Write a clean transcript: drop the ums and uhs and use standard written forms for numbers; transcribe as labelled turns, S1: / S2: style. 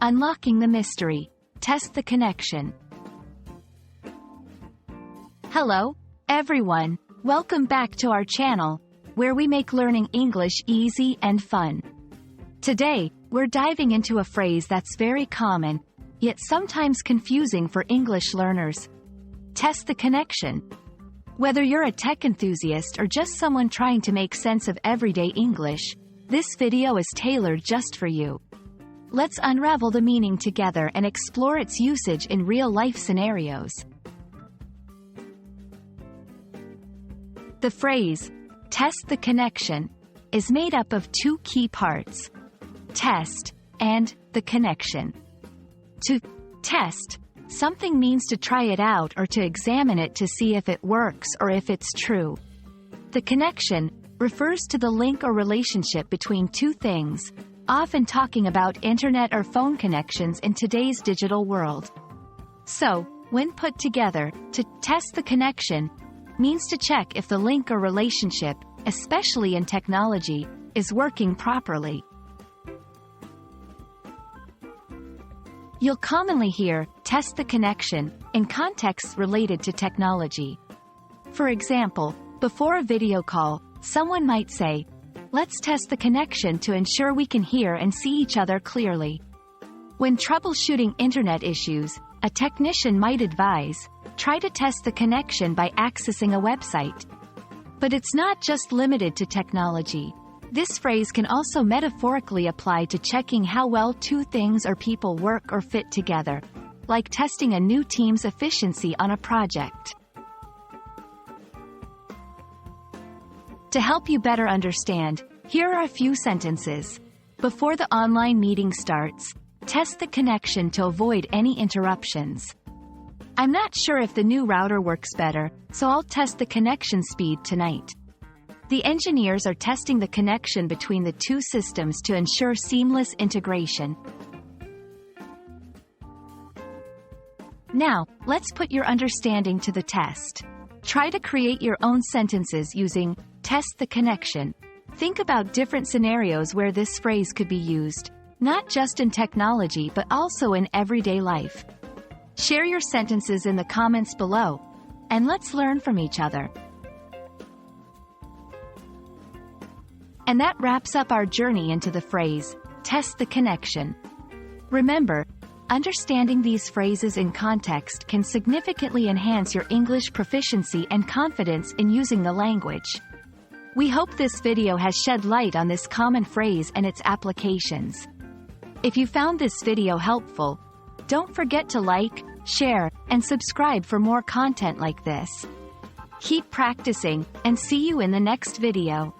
S1: Unlocking the mystery. Test the connection. Hello, everyone. Welcome back to our channel, where we make learning English easy and fun. Today, we're diving into a phrase that's very common, yet sometimes confusing for English learners. Test the connection. Whether you're a tech enthusiast or just someone trying to make sense of everyday English, this video is tailored just for you. Let's unravel the meaning together and explore its usage in real-life scenarios. The phrase, test the connection, is made up of two key parts: test and the connection. To test something means to try it out or to examine it to see if it works or if it's true. The connection refers to the link or relationship between two things, often talking about internet or phone connections in today's digital world. So, when put together, to test the connection means to check if the link or relationship, especially in technology, is working properly. You'll commonly hear test the connection in contexts related to technology. For example, before a video call, someone might say, "Let's test the connection to ensure we can hear and see each other clearly." When troubleshooting internet issues, a technician might advise, try to test the connection by accessing a website. But it's not just limited to technology. This phrase can also metaphorically apply to checking how well two things or people work or fit together, like testing a new team's efficiency on a project. To help you better understand, here are a few sentences. Before the online meeting starts, test the connection to avoid any interruptions. I'm not sure if the new router works better, so I'll test the connection speed tonight. The engineers are testing the connection between the two systems to ensure seamless integration. Now, let's put your understanding to the test. Try to create your own sentences using test the connection. Think about different scenarios where this phrase could be used, not just in technology but also in everyday life. Share your sentences in the comments below, and let's learn from each other. And that wraps up our journey into the phrase, test the connection. Remember, understanding these phrases in context can significantly enhance your English proficiency and confidence in using the language. We hope this video has shed light on this common phrase and its applications. If you found this video helpful, don't forget to like, share, and subscribe for more content like this. Keep practicing, and see you in the next video.